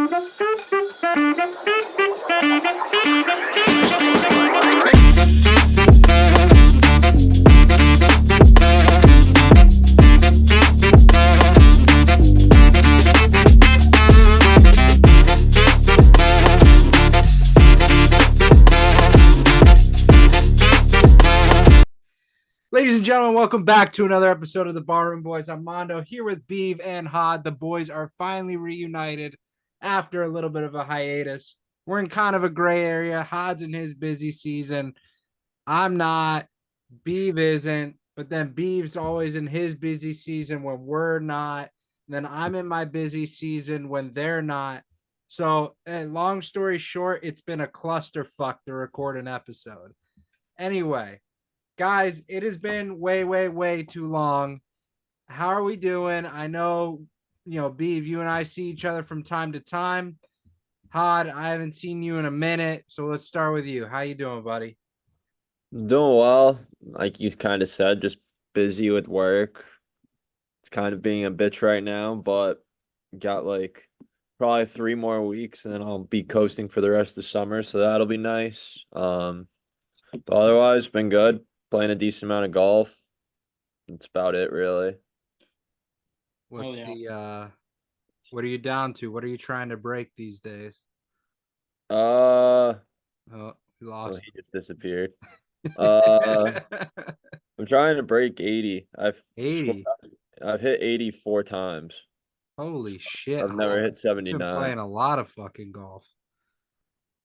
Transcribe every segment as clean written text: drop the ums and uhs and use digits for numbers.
Ladies and gentlemen, welcome back to another episode of the Barroom Boys. I'm Mondo here with Beav and Hod. The boys are finally reunited after a little bit of a hiatus. We're in kind of a gray area. Hod's in his busy season. I'm not. Beav isn't. But then Beav's always in his busy season when we're not. Then I'm in my busy season when they're not. So, long story short, it's been a clusterfuck to record an episode. Anyway. Guys, it has been way too long. How are we doing? I know, Beav, you and I see each other from time to time. Hod, I haven't seen you in a minute, so let's start with you. How you doing, buddy? Doing well, like you kind of said, just busy with work. It's kind of being a bitch right now, but got like probably 3 more weeks and then I'll be coasting for the rest of the summer, so that'll be nice. But otherwise, been good. Playing a decent amount of golf. That's about it, really. What's what are you down to? What are you trying to break these days? Oh, We lost. he just disappeared. I'm trying to break 80. 80. I've hit 80 4 times. Holy shit. I've never hit I've 79. been playing a lot of fucking golf.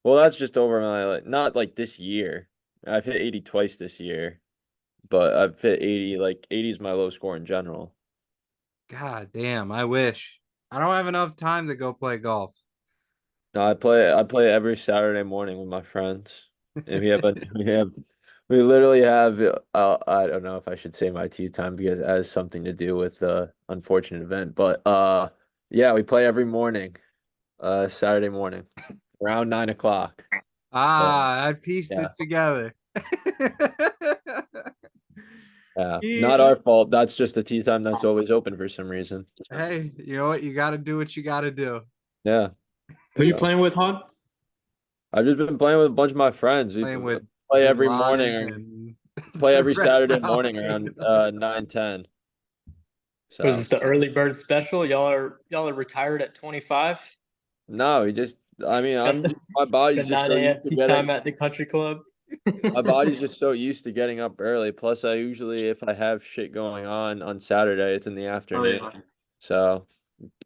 Well, that's just over my not like this year. I've hit 80 twice this year, but I've hit 80. Like 80 is my low score in general. God damn, I wish. I don't have enough time to go play golf. No, I play every Saturday morning with my friends. And we literally have I don't know if I should say my tea time because it has something to do with the unfortunate event, but yeah, we play every morning, Saturday morning, around 9 o'clock. I pieced Yeah. it together. Yeah, not our fault. That's just the tea time that's always open for some reason. Hey, you know what? You got to do what you got to do. Yeah. Who you playing with, Hod? I've just been playing with a bunch of my friends. We play every morning, play every Saturday morning around 9-10. So Was it the early bird special? Y'all are retired at 25. no, my body's just so 9 a.m. used to tea getting time at the country club. my body's just so used to getting up early. Plus, I usually, if I have shit going on Saturday, it's in the afternoon. Oh, yeah. So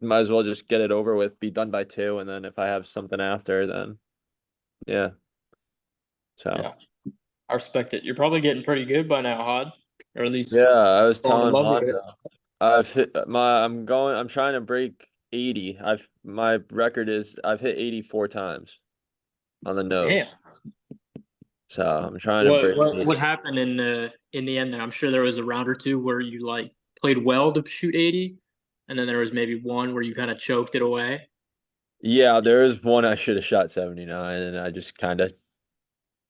might as well just get it over with, be done by 2, and then if I have something after, then yeah. So Yeah. I respect it. You're probably getting pretty good by now, Hod, or at least yeah, I was telling love with it. Mondo, I'm trying to break 80. My record is I've hit 80 4 times on the nose. Damn. So I'm trying to break. What happened in the end there? I'm sure there was a round or two where you like played well to shoot 80, and then there was maybe one where you kind of choked it away. Yeah, there was one I should have shot 79, and I just kind of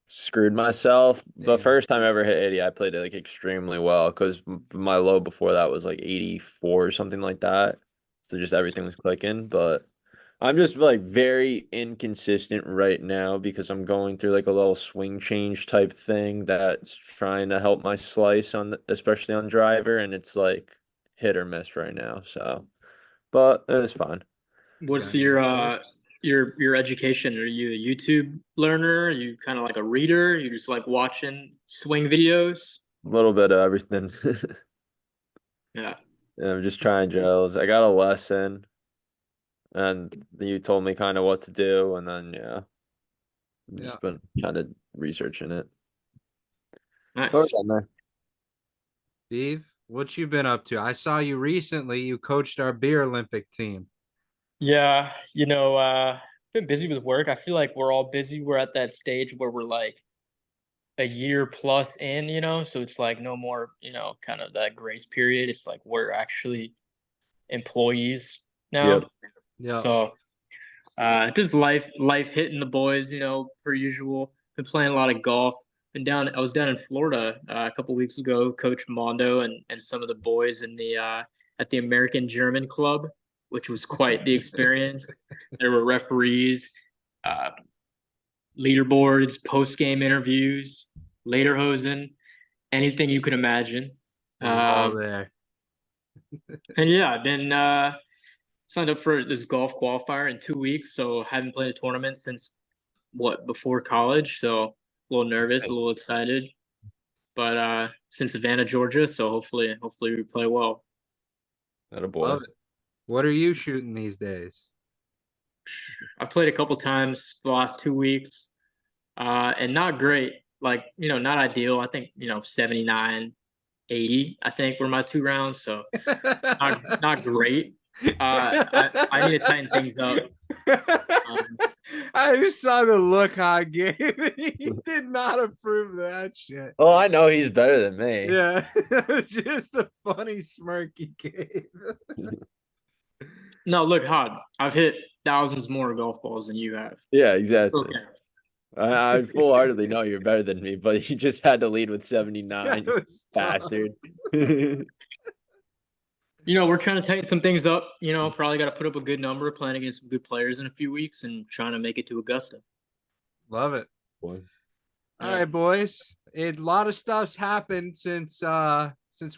screwed myself. The first time I ever hit 80, I played it like extremely well because my low before that was like 84 or something like that. So just everything was clicking, but I'm just like very inconsistent right now because I'm going through like a little swing change type thing that's trying to help my slice especially on driver, and it's like hit or miss right now. So, but it's fine. What's your education? Are you a YouTube learner? Are you kind of like a reader? You just like watching swing videos? A little bit of everything. Yeah. I'm just trying drills. I got a lesson, and you told me kind of what to do, and then I've just been kind of researching it. Nice. Steve, what you been up to? I saw you recently. You coached our beer Olympic team. Yeah, been busy with work. I feel like we're all busy. We're at that stage where we're like a year plus in, so it's like no more, kind of that grace period. It's like we're actually employees now. Yeah. So just life hitting the boys, per usual. Been playing a lot of golf. I was down in Florida a couple weeks ago, Coach Mondo and some of the boys in the at the American German Club, which was quite the experience. There were referees, uh, leaderboards, post-game interviews, lederhosen, anything you could imagine. It was all Um, there. and yeah, I've been signed up for this golf qualifier in 2 weeks, so haven't played a tournament since before college. So a little nervous, a little excited, but since Savannah, Georgia, so hopefully we play well. Not a boy. Love it. What are you shooting these days? I've played a couple times the last 2 weeks, and not great. Like, not ideal. I think, 79, 80, I think were my 2 rounds. So not great. I need to tighten things up. I just saw the look I gave. He did not approve of that shit. Oh, I know he's better than me. Yeah, just a funny smirk he gave. No, look, Hod, I've hit thousands more golf balls than you have. Yeah, exactly. Okay. I full-heartedly know you're better than me, but you just had to lead with 79, you bastard. We're trying to tighten some things up. Probably got to put up a good number, playing against some good players in a few weeks, and trying to make it to Augusta. Love it. Boy. All right, boys. A lot of stuff's happened since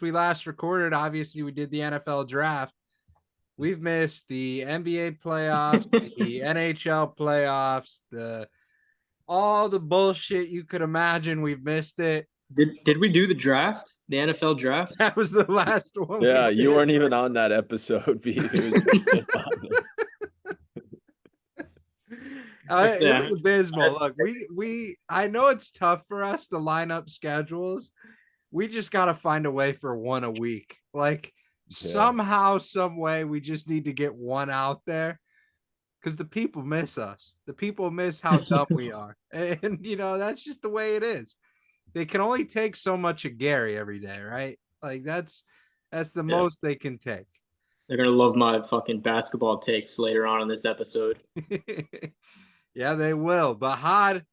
we last recorded. Obviously, we did the NFL draft. We've missed the NBA playoffs, the NHL playoffs, all the bullshit you could imagine. We've missed it. Did we do the draft? The NFL draft? That was the last one. Yeah, you weren't even on that episode, Beav. It was abysmal. Look, I know it's tough for us to line up schedules. We just got to find a way for one a week. Like somehow, some way, we just need to get one out there because the people miss us. The people miss how dumb we are, and that's just the way it is. They can only take so much of Gary every day, right? Like that's the most they can take. They're gonna love my fucking basketball takes later on in this episode. Yeah, they will. But Hod,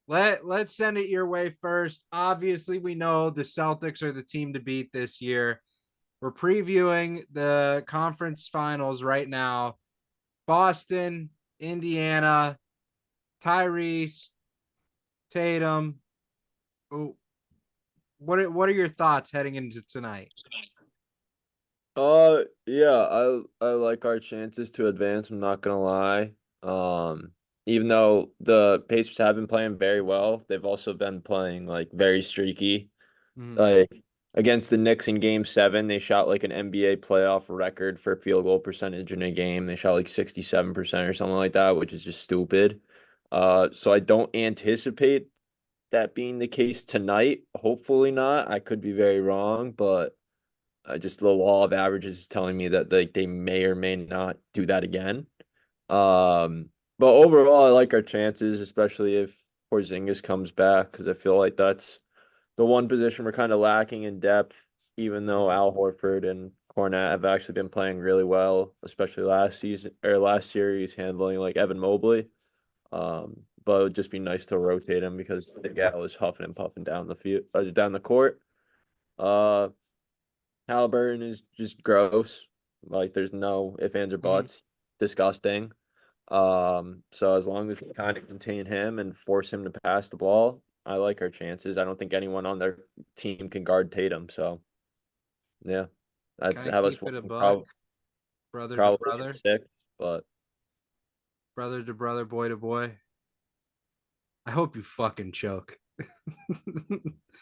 let's send it your way first. Obviously, we know the Celtics are the team to beat this year. We're previewing the conference finals right now. Boston, Indiana, Tyrese, Tatum. What are your thoughts heading into tonight? Yeah, I like our chances to advance, I'm not gonna lie. Even though the Pacers have been playing very well, they've also been playing like very streaky. Like against the Knicks in game 7, they shot like an NBA playoff record for field goal percentage in a game. They shot like 67% or something like that, which is just stupid. So I don't anticipate that being the case tonight. Hopefully not. I could be very wrong, but just the law of averages is telling me that they may or may not do that again. But overall, I like our chances, especially if Porzingis comes back, because I feel like that's the one position we're kind of lacking in depth, even though Al Horford and Cornette have actually been playing really well, especially last season or last series, handling like Evan Mobley. But it would just be nice to rotate him because the guy was huffing and puffing down the field, down the court. Halliburton is just gross. Like there's no ifs, ands, or buts. Disgusting. So as long as we kind of contain him and force him to pass the ball, I like our chances. I don't think anyone on their team can guard Tatum. So yeah, I'd have us brother to probably brother, in 6, but brother to brother, boy to boy. I hope you fucking choke.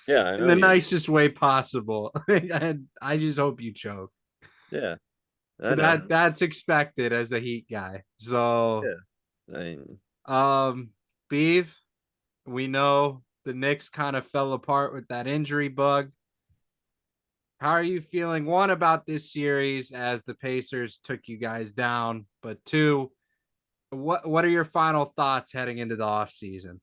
yeah, I know in the nicest way possible. I just hope you choke. Yeah, that's expected as the Heat guy. So, yeah. Beav, we know the Knicks kind of fell apart with that injury bug. How are you feeling? One, about this series as the Pacers took you guys down, but two, what are your final thoughts heading into the offseason?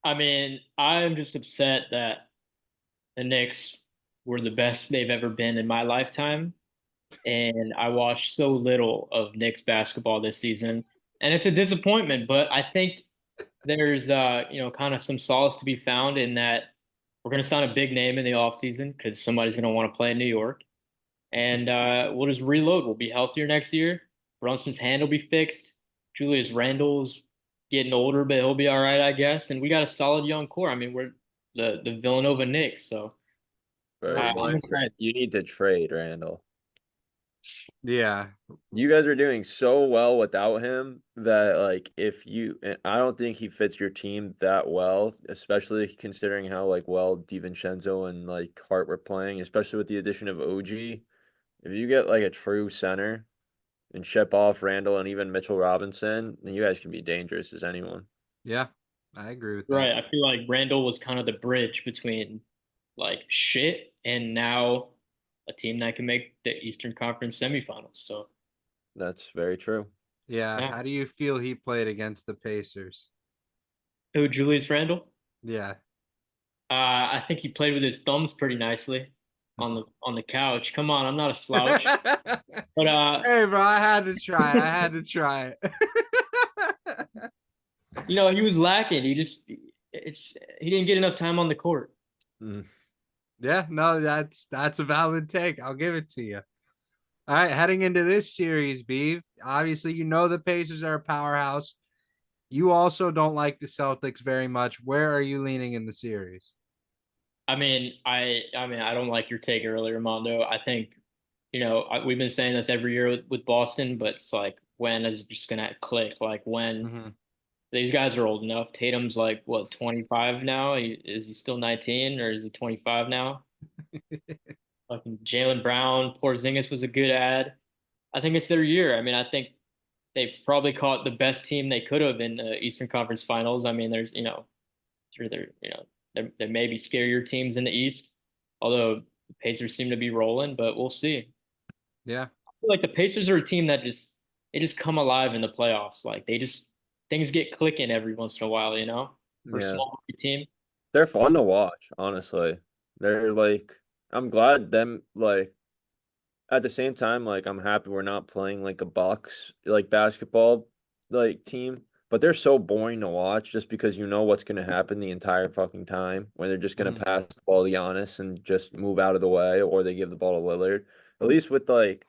I mean, I'm just upset that the Knicks were the best they've ever been in my lifetime. And I watched so little of Knicks basketball this season. And it's a disappointment, but I think there's kind of some solace to be found in that we're going to sign a big name in the offseason because somebody's going to want to play in New York. and we'll just reload. We'll be healthier next year. Brunson's hand will be fixed. Julius Randle's getting older, but he'll be all right, I guess. And we got a solid young core. I mean, we're the Villanova Knicks, so Right. I'm excited. You need to trade Randall. Yeah. You guys are doing so well without him that like I don't think he fits your team that well, especially considering how like well DiVincenzo and like Hart were playing, especially with the addition of OG. If you get like a true center and ship off Randall and even Mitchell Robinson, then you guys can be dangerous as anyone. Yeah. I agree with Right. that. I feel like Randall was kind of the bridge between like shit and now a team that can make the Eastern Conference semifinals. So That's very true. Yeah. yeah. How do you feel he played against the Pacers? Who, Julius Randall? Yeah. I think he played with his thumbs pretty nicely on the couch. Come on, I'm not a slouch. But Hey, bro, I had to try. I had to try it. he was lacking. He didn't get enough time on the court. Mm. Yeah, no, that's a valid take. I'll give it to you. All right, heading into this series, Beav. Obviously, you know the Pacers are a powerhouse. You also don't like the Celtics very much. Where are you leaning in the series? I don't like your take earlier, Mondo. I think, we've been saying this every year with Boston, but it's like, when is it just gonna click? Like, when Mm-hmm. these guys are old enough. Tatum's like what, 25 now? Is he still 19 or is he 25 now? Fucking Jaylen Brown, Porzingis was a good ad. I think it's their year. I mean, I think they've probably caught the best team they could have in the Eastern Conference Finals. I mean, there's, sure there may be scarier teams in the East, although the Pacers seem to be rolling, but we'll see. Yeah. I feel like the Pacers are a team that they just come alive in the playoffs. Like things get clicking every once in a while, for a Yeah. small team. They're fun to watch, honestly. They're like I'm glad them like at the same time, like I'm happy we're not playing like a Bucks like basketball like team, but they're so boring to watch just because you know what's gonna happen the entire fucking time when they're just gonna Mhm. pass the ball to Giannis and just move out of the way, or they give the ball to Lillard. At least with like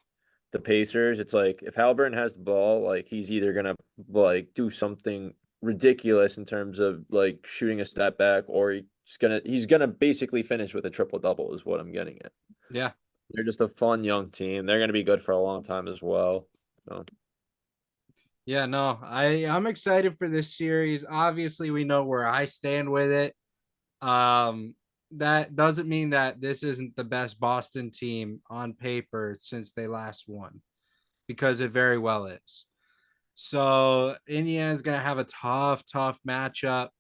the Pacers, it's like if Halliburton has the ball, like he's either gonna like do something ridiculous in terms of like shooting a step back, or he's gonna basically finish with a triple double is what I'm getting at. Yeah. They're just a fun young team. They're going to be good for a long time as well. So, Yeah, no, I'm excited for this series. Obviously, we know where I stand with it. Um, that doesn't mean that this isn't the best Boston team on paper since they last won, because it very well is. So Indiana's gonna have a tough matchup.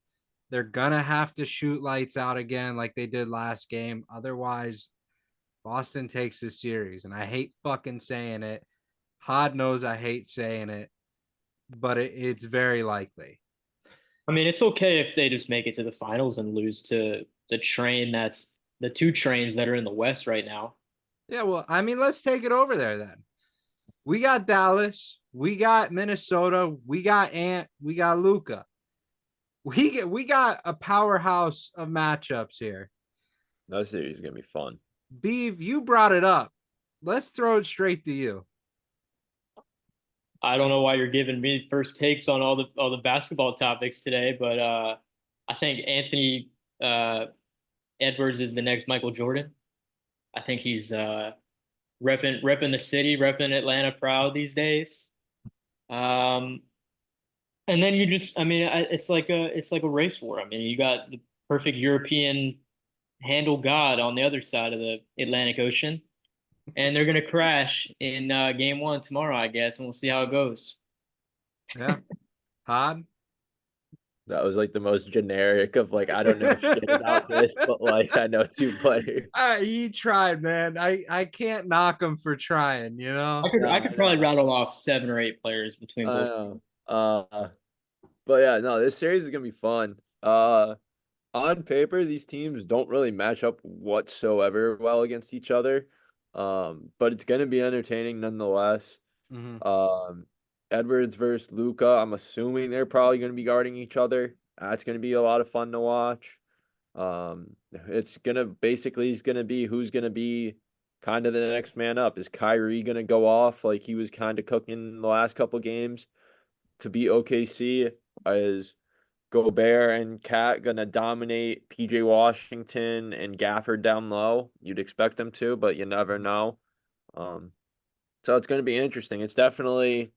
They're gonna have to shoot lights out again like they did last game. Otherwise, Boston takes this series. And I hate fucking saying it. Hod knows I hate saying it, but it's very likely. I mean, it's okay if they just make it to the finals and lose to the two trains that are in the West right now. Yeah, well, I mean, let's take it over there then. We got Dallas, we got Minnesota, we got Ant, we got Luca. We got a powerhouse of matchups here. that series is going to be fun. Beav, you brought it up. Let's throw it straight to you. I don't know why you're giving me first takes on all the basketball topics today, but I think Anthony uh, Edwards is the next Michael Jordan. I think he's repping the city, repping Atlanta proud these days. Um, and then I mean, it's like a race war. I mean, you got the perfect European handle god on the other side of the Atlantic Ocean, and they're gonna crash in game one tomorrow, I guess, and we'll see how it goes. Yeah. Hod? That was like the most generic of like, I don't know shit about this, but like I know two players. He tried, man. I can't knock him for trying, you know? I Yeah, could probably rattle off 7 or 8 players between I both. know. But yeah, no, this series is gonna be fun. On paper, these teams don't really match up whatsoever well against each other. But it's gonna be entertaining nonetheless. Mm-hmm. Um, Edwards versus Luca. I'm assuming they're probably gonna be guarding each other. That's gonna be a lot of fun to watch. It's gonna basically is gonna be who's gonna be kind of the next man up. Is Kyrie gonna go off like he was kind of cooking the last couple games to beat OKC? Is Gobert and Cat gonna dominate PJ Washington and Gafford down low? You'd expect them to, but you never know. Um, so it's gonna be interesting. It's definitely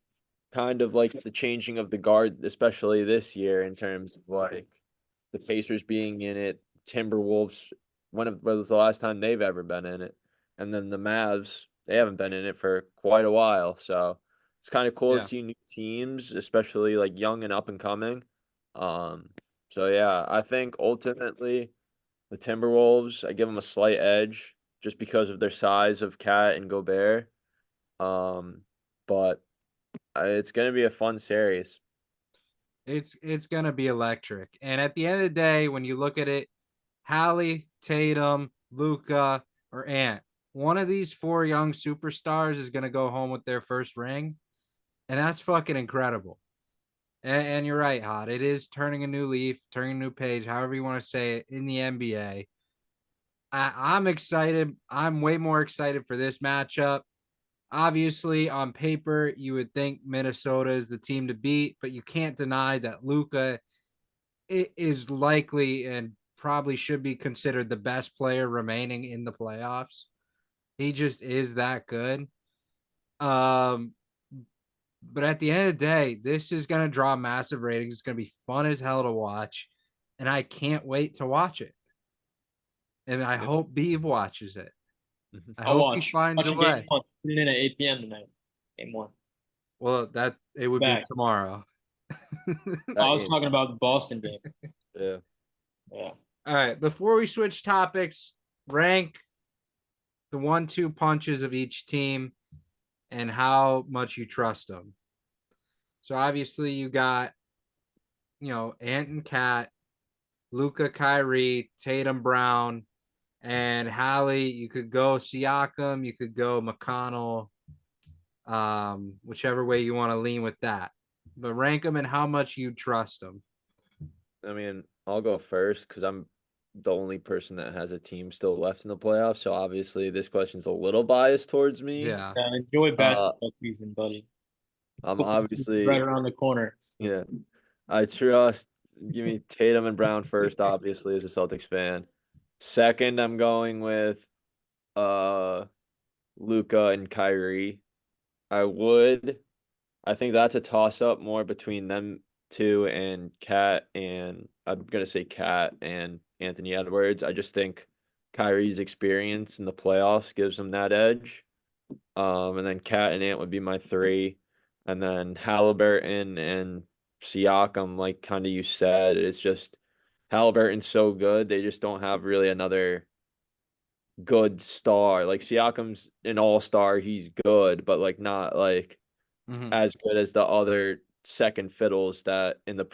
kind of like the changing of the guard, especially this year in terms of like the Pacers being in it, Timberwolves, when was the last time they've ever been in it? And then the Mavs, they haven't been in it for quite a while. So it's kind of cool to Yeah. see new teams, especially like young and up and coming. Um, so yeah, I think ultimately the Timberwolves, I give them a slight edge just because of their size of Cat and Gobert. But it's gonna be a fun series. It's gonna be electric. And at the end of the day, when you look at it, Hallie, Tatum, Luca, or Ant, one of these four young superstars is gonna go home with their first ring, and that's fucking incredible. And you're right, Hot. It is turning a new leaf, turning a new page, however you want to say it, in the NBA. I'm excited. I'm way more excited for this matchup. Obviously, on paper, you would think Minnesota is the team to beat, but you can't deny that Luca is likely and probably should be considered the best player remaining in the playoffs. He just is that good. Um, but at the end of the day, this is going to draw massive ratings. It's going to be fun as hell to watch, and I can't wait to watch it. And I hope Beav watches it. Mhm. I I'll hope he watch. finds a Watching game way. one. Tune in at 8 p.m. tonight. Game one. Well, that it would be Back. tomorrow. I That was game, talking about the Boston game. yeah. Yeah. All right, before we switch topics, rank the 1-2 punches of each team and how much you trust them. So obviously you got, Ant and Cat, Luca, Kyrie, Tatum, Brown, and Hallie. You could go Siakam, you could go McConnell, whichever way you want to lean with that. But rank them and how much you trust them. I mean, I'll go first because I'm the only person that has a team still left in the playoffs. So obviously, this question's a little biased towards me. Yeah. Enjoy Uh, basketball season, buddy. I'm Football season's right obviously, around the corner. yeah, I trust. Give me Tatum and Brown first, obviously, as a Celtics fan. Second, I'm going with uh Luca and Kyrie. I would. I think that's a toss up more between them two and Cat and I'm gonna say Cat and Anthony Edwards. I just think Kyrie's experience in the playoffs gives him that edge. And then Cat and Ant would be my three. And then Halliburton and Siakam, like kind of you said, it's just Halliburton's so good. They just don't have really another good star. Like Siakam's an all-star, he's good, but like not like Mm-hmm. as good as the other second fiddles that in the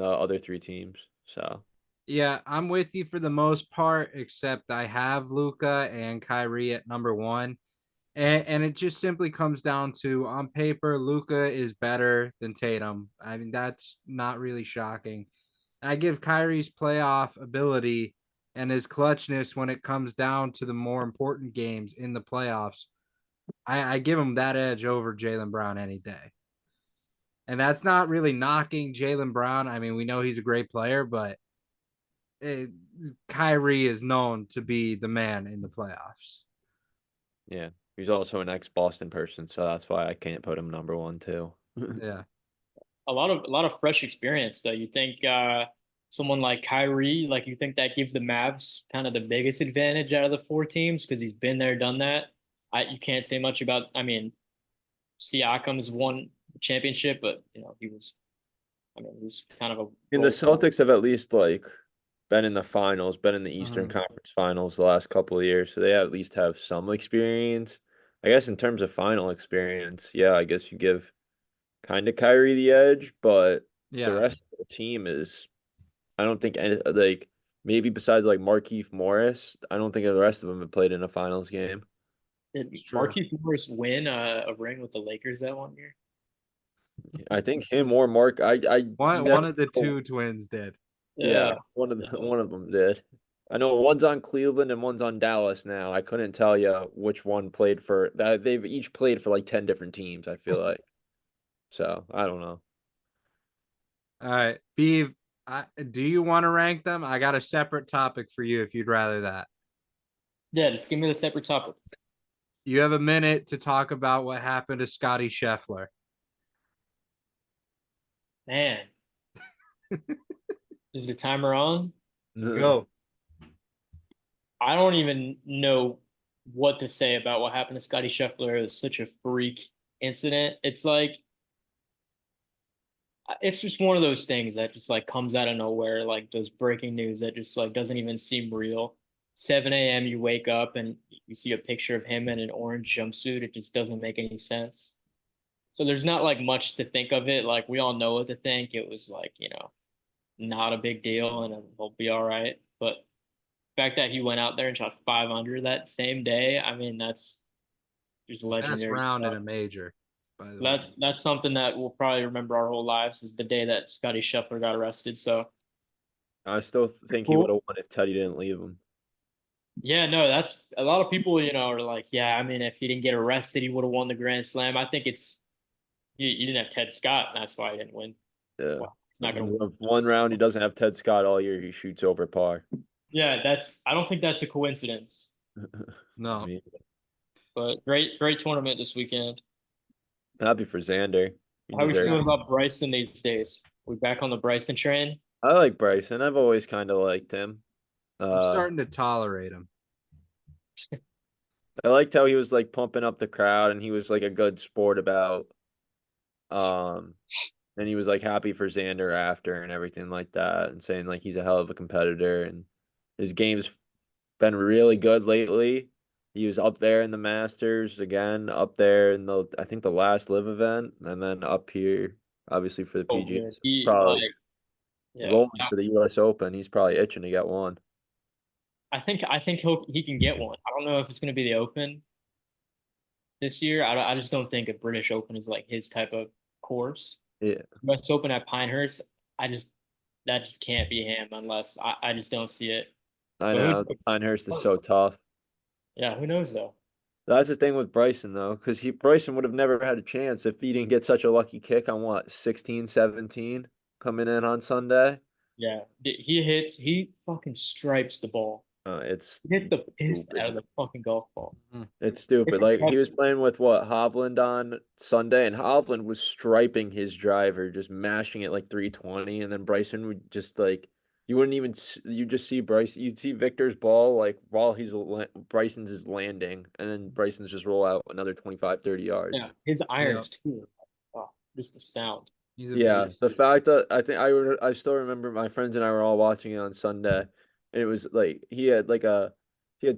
other three teams. So Yeah, I'm with you for the most part, except I have Luca and Kyrie at number one. And it just simply comes down to on paper, Luca is better than Tatum. I mean, that's not really shocking. I give Kyrie's playoff ability and his clutchness when it comes down to the more important games in the playoffs. I give him that edge over Jaylen Brown any day. And that's not really knocking Jaylen Brown. I mean, we know he's a great player, but it, Kyrie is known to be the man in the playoffs. yeah, he's also an ex-Boston person, so that's why I can't put him number one too. Yeah. A lot of fresh experience though. You think someone like Kyrie, like you think that gives the Mavs kind of the biggest advantage out of the four teams because he's been there, done that. You can't say much about. I mean, Siakam's won the championship, but he was. I mean, he's kind of a And the role. Celtics have at least like been in the finals, been in the Eastern Mhm. Conference Finals the last couple of years, so they at least have some experience. I guess in terms of final experience, yeah, I guess you give kind of Kyrie the edge, but the Yeah, rest of the team is I don't think any like maybe besides like Markieff Morris, I don't think the rest of them have played in a finals game. it's Did true. Marquise Morris win a ring with the Lakers that one year? I think him or Mark, I you One never one of the know. two twins did. Yeah, Yeah. one of them did. I know one's on Cleveland and one's on Dallas now. I couldn't tell you which one played for that. They've each played for like 10 different teams, I feel like. So I don't know. All right, Beav, do you want to rank them? I got a separate topic for you if you'd rather that. Yeah, just give me the separate topic. You have a minute to talk about what happened to Scotty Scheffler. Man, is the timer on? Go. I don't even know what to say about what happened to Scotty Scheffler. It was such a freak incident. It's like it's just one of those things that just like comes out of nowhere, like those breaking news that just like doesn't even seem real. 7 a.m. you wake up and you see a picture of him in an orange jumpsuit. It just doesn't make any sense. So there's not like much to think of it. Like we all know what to think. It was like, not a big deal and he'll be all right. But the fact that he went out there and shot 5 under that same day, I mean, that's just Best legendary round in stuff. a major, by the way. That's something that we'll probably remember our whole lives is the day that Scotty Scheffler got arrested. So I still think he would cool. have won if Teddy didn't leave him. Yeah, no, that's a lot of people, are like, yeah, I mean, if he didn't get arrested, he would have won the Grand Slam. I think it's you didn't have Ted Scott, and that's why he didn't win. Yeah. Well, he's not gonna win. One round he doesn't have Ted Scott all year. He shoots over par. Yeah, I don't think that's a coincidence. No. But great tournament this weekend. Happy for Xander. He How are we deserves feeling it. about Bryson these days? We back on the Bryson train? I like Bryson. I've always kind of liked him. I'm Uh, starting to tolerate him. I liked how he was like pumping up the crowd and he was like a good sport about um and he was like happy for Xander after and everything like that and saying like he's a hell of a competitor and his game's been really good lately. He was up there in the Masters again, up there in the I think the last live event and then up here obviously for the Oh, PGA. good. So he's He probably like yeah. rolling for the US Open. He's probably itching to get one. I think he can get one. I don't know if it's going to be the Open this year. I just don't think a British Open is like his type of course. Yeah. US Open at Pinehurst, I just that just can't be him unless I just don't see it. I But know Pinehurst is so tough. yeah, who knows though? That's the thing with Bryson though, because Bryson would have never had a chance if he didn't get such a lucky kick on what 16, 17 coming in on Sunday. Yeah, he fucking stripes the ball. It's He hits the piss out stupid. of the fucking golf ball. It's It's stupid. Like he was impressive. playing with what Hovland on Sunday, and Hovland was striping his driver, just mashing it like 320, and then Bryson would just like you wouldn't even you just see Bryce, you'd see Victor's ball like while Bryson's is landing, and then Bryson's just roll out another 25, 30 Yeah, yards. his Yeah, irons too. Oh, just the sound. he's a Yeah, beast. the fact that I still remember my friends and I were all watching it on Sunday. And it was like he had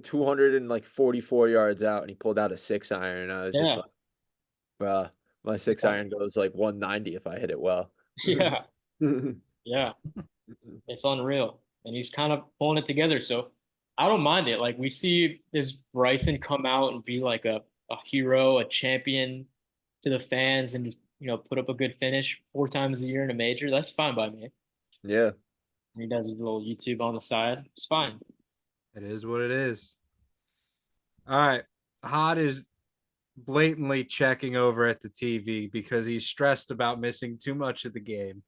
244 yards out and he pulled out a 6 iron and I was just Yeah, like, bruh, my 6 iron goes like 190 if I hit it well. yeah, yeah. It's unreal, and he's kind of pulling it together. So I don't mind it. Like we see this Bryson come out and be like a hero, a champion to the fans, and just put up a good finish 4 times a year in a major. That's fine by me. Yeah. And he does his little YouTube on the side. It's fine. It is what it is. All right. Hot is blatantly checking over at the TV because he's stressed about missing too much of the game.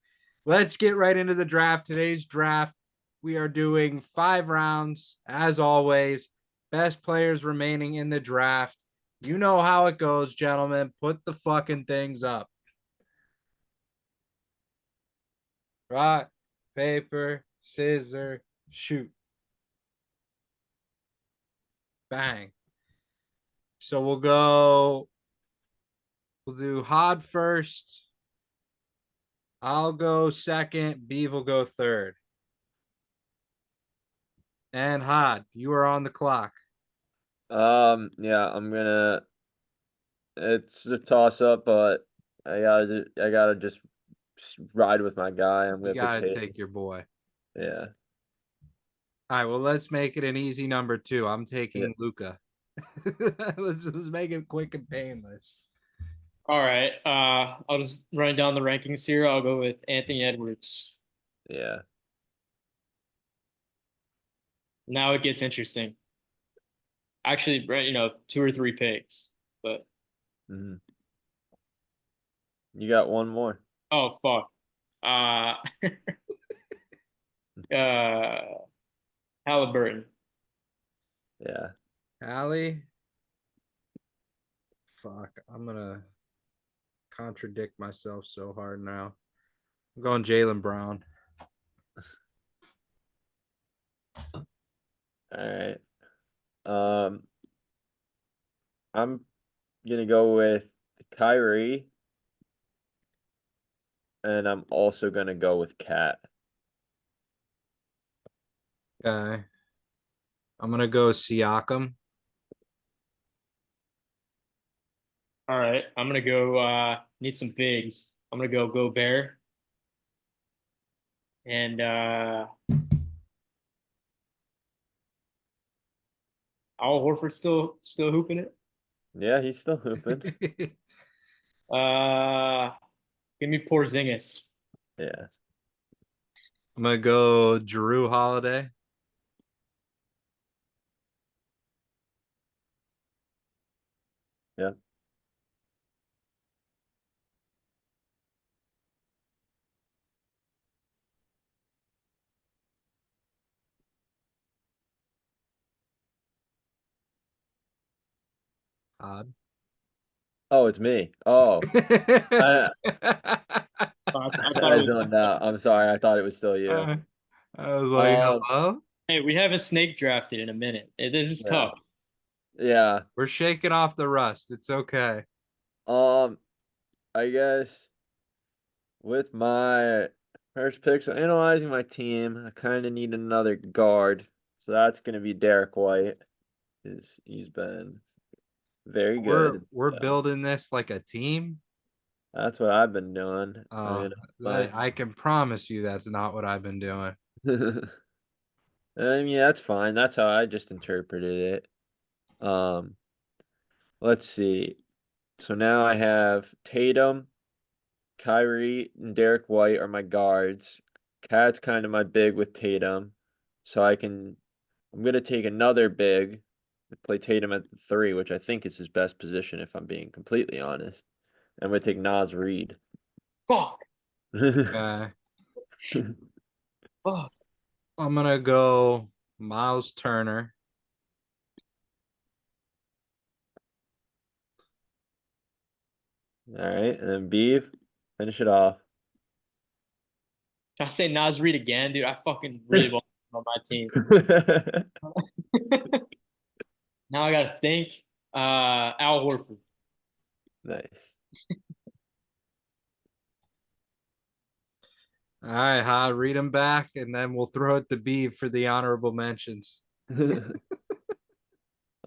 Let's get right into the draft. Today's draft, we are doing 5 rounds as always. Best players remaining in the draft. You know how it goes, gentlemen. Put the fucking things up. Rock, paper, scissors, shoot. Bang. So we'll do Hod first. I'll go second. Beav will go third. And Hod, you are on the clock. Yeah, it's a toss up, but I gotta just ride with my guy. I'm You gonna pick got to Tatum. take your boy. Yeah. All right, well, let's make it an easy number 2. I'm Yeah. taking Luca. let's make it quick and painless. All right. I'll just run down the rankings here. I'll go with Anthony Edwards. Yeah. Now it gets interesting. Actually, you know, 2 or 3 picks, but Mhm. You got one more. oh fuck. Uh, uh, Halliburton. Yeah. Allie. Fuck. I'm gonna contradict myself so hard now. I'm going Jaylen Brown. All right. I'm gonna go with Kyrie, and I'm also gonna go with Cat. Okay. I'm gonna go Siakam. All right, I'm gonna go. Need some bigs. I'm gonna go Gobert and Al Horford still hooping it. Yeah, he's still hooping. Uh, Give me Porzingis. Yeah. I'm gonna go Drew Holiday. Yeah. Odd. Oh, it's me. Oh, I I thought it I was. zoned out. I'm sorry. I thought it was still you. I was like, Um, hello? Hey, we haven't snake drafted in a minute. This is yeah. tough. Yeah. We're shaking off the rust. It's okay. Um, I guess with my first pick, so analyzing my team, I kind of need another guard. So that's gonna be Derek White. He's been very good. We're So building this like a team. that's what I've been doing. Uh, I can promise you that's not what I've been doing. I mean, that's fine. That's how I just interpreted it. Let's see. So now I have Tatum, Kyrie, and Derek White are my guards. Cat's kind of my big with Tatum. So I'm gonna take another big and play Tatum at the 3, which I think is his best position if I'm being completely honest. I'm gonna take Nas Reed. Fuck. Okay. Fuck. I'm gonna go Miles Turner. All right, and then Beav, finish it off. Can I say Nas Reed again, dude? I fucking really want him on my team. Now I gotta think. Al Horford. Nice. All right, read them back, and then we'll throw it to Beeve for the honorable mentions.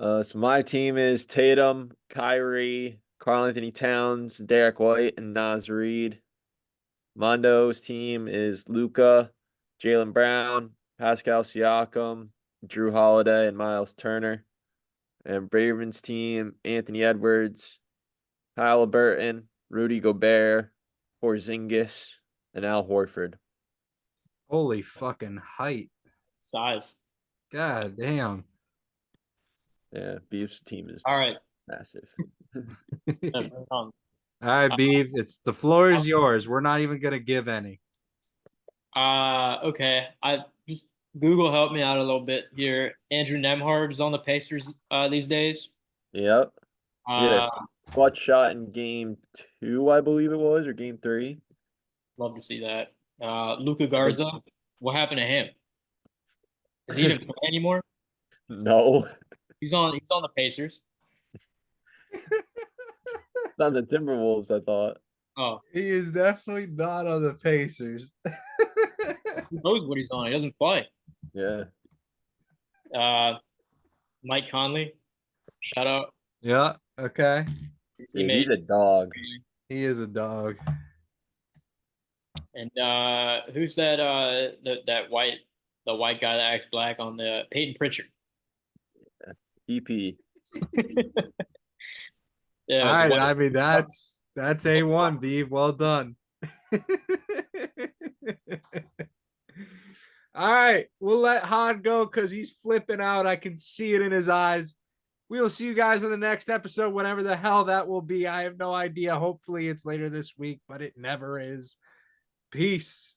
So my team is Tatum, Kyrie, Karl Anthony Towns, Derek White, and Nas Reed. Mondo's team is Luca, Jaylen Brown, Pascal Siakam, Drew Holiday, and Miles Turner. And Braven's team, Anthony Edwards, Halliburton, Rudy Gobert, Porzingis, and Al Horford. Holy fucking height. Size. God damn. Yeah, Beef's team is All right. massive. All right, Beeve, it's the floor is yours. We're not even gonna give any. Okay. I just Google helped me out a little bit here. Andrew Nemhard is on the Pacers these days. Yep. He had a Uh, clutch shot in game 2, I believe it was, or game 3. Love to see that. Luca I think Garza. What happened to him? Does he even play anymore? no, He's on the Pacers. not the Timberwolves, I thought. Oh, He is definitely not on the Pacers. who knows what he's on? He doesn't play. Yeah. Uh, Mike Conley. Shout out. Yeah, okay. Dude, Teammate. he's a dog. He is a dog. And who's that? The white guy that acts black on the Peyton Pritchard. EP. All Yeah, the right, white. I mean that's A1, Beeve. Well done. All right, we'll let Hod go because he's flipping out. I can see it in his eyes. We will see you guys in the next episode, whenever the hell that will be. I have no idea. Hopefully, it's later this week, but it never is. Peace.